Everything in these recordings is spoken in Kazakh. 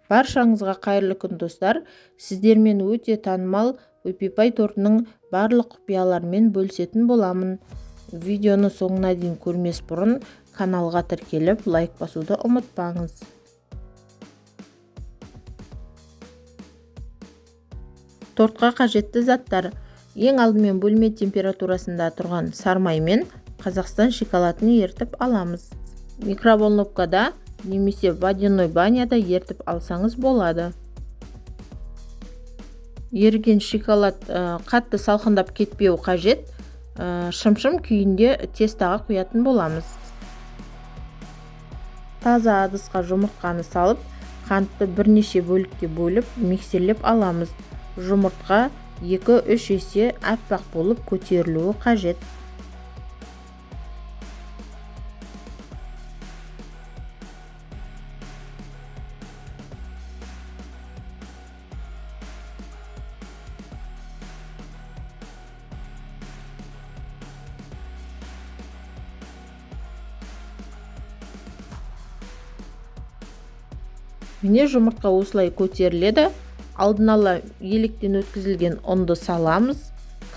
Баршаңызға қайырлы күн достар. Сіздермен өте танымал өпипай тортының барлық құпияларымен бөлісетін боламын. Видеоны соңына дейін көрмес бұрын каналға тіркеліп, лайк басуды ұмытпаңыз. Тортқа қажетті заттар: ең алдымен бөлме температурасында тұрған сармай мен Қазақстан шоколадын ертіп аламыз. Микроволновкада немесе водяной баняда ертіп алсаңыз болады. Еріген шоколад қатты салқындап кетпеу қажет. Шым-шым күйінде тестаға құятын боламыз. Таза ыдысқа жұмыртқаны салып, қантты бірнеше бөлікке бөліп, миксерлеп аламыз. Жұмыртқа 2-3 есе аппақ болып көтерілуі қажет. Міне жұмыртқа осылай көтеріледі. Алдын ала електен өткізілген ұнды саламыз.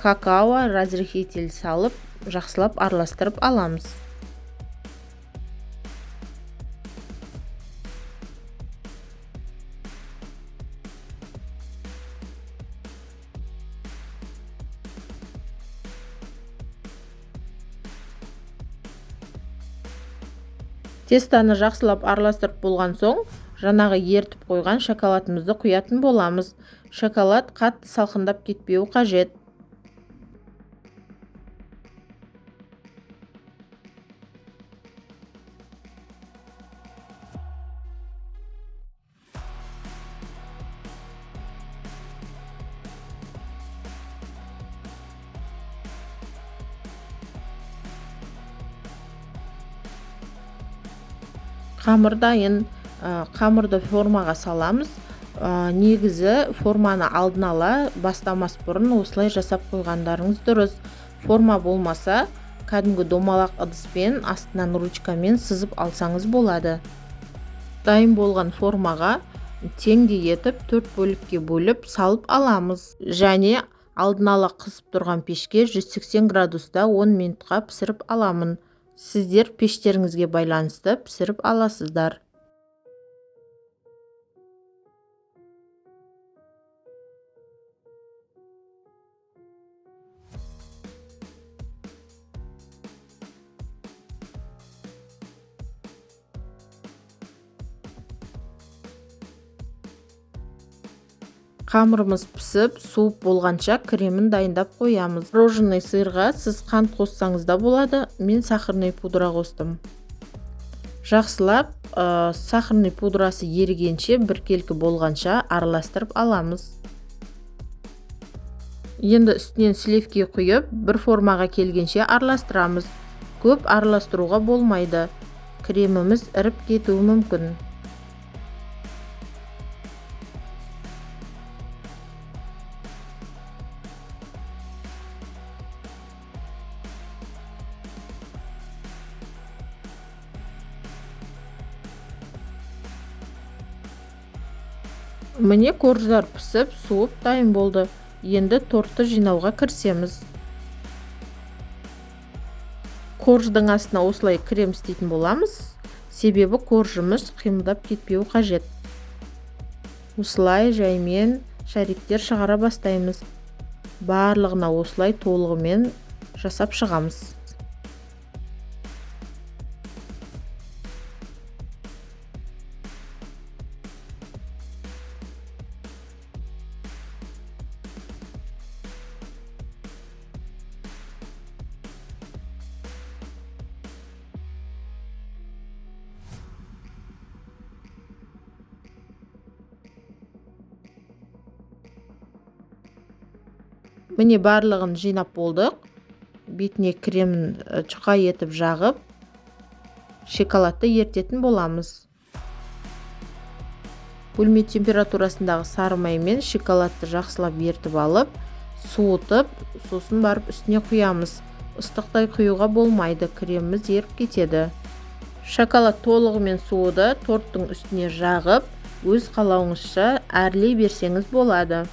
Какао разрыхитель салып, жақсылап араластырып аламыз. Тестаны жақсылап араластырып болған соң, жаңағы ертіп қойған шоколадымызды құятын боламыз. Шоколад қатты салқындап кетпеу қажет. Қамыр дайын. Қамырды формаға саламыз. Негізі форманы алдын ала бастамас бұрын осылай жасап қойғандарыңыз дұрыс. Форма болмаса, кәдімгі домалақ ыдыспен астынан ручкамен сызып алсаңыз болады. Дайын болған формаға теңдей етіп 4 бөлікке бөліп салып аламыз. Және алдын ала қысып тұрған пешке 180 градуста 10 минутқа пісіріп аламын. Сіздер пештеріңізге байланысты пісіріп аласыздар. Қамырымыз пісіп, суып болғанша кремін дайындап қоямыз. Мороженый сырға сіз қант қоссаңыз да болады. Мен сахарный пудра қостым. Жақсылап сахарный пудрасы ерігенше, біркелкі болғанша араластырып аламыз. Енді үстінен сливки құйып, бір формаға келгенше араластырамыз. Көп араластыруға болмайды. Креміміз іріп кетуі мүмкін. Міне корждар пісіп, суып дайын болды. Енді тортты жинауға кірісеміз. Корждың астына осылай крем істейтін боламыз. Себебі коржымыз қимылдап кетпеу қажет. Осылай жаймен шариктер шығара бастаймыз. Барлығына осылай толығымен жасап шығамыз. Міне барлығын жинап болдық. Бетіне кремін жұқа етіп жағып, шоколадты ертетін боламыз. Бөлме температурасындағы сарымай мен шоколадты жақсылап ертіп алып, суытып, сосын барып үстіне құямыз. Ыстықтай құюға болмайды, креміміз еріп кетеді. Шоколад толығымен суыды, торттың үстіне жағып, өз қалауыңызша әрлей берсеңіз болады.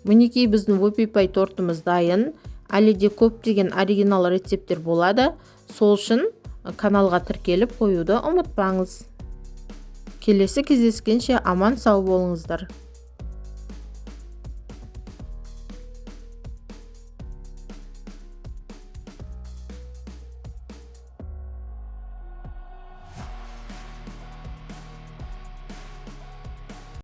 Мінекей біздің вопипай тортымыз дайын. Әлі де көптеген оригинал рецепттер болады. Сол үшін каналға тіркеліп қоюды ұмытпаңыз. Келесі кездескенше аман сау болыңыздар.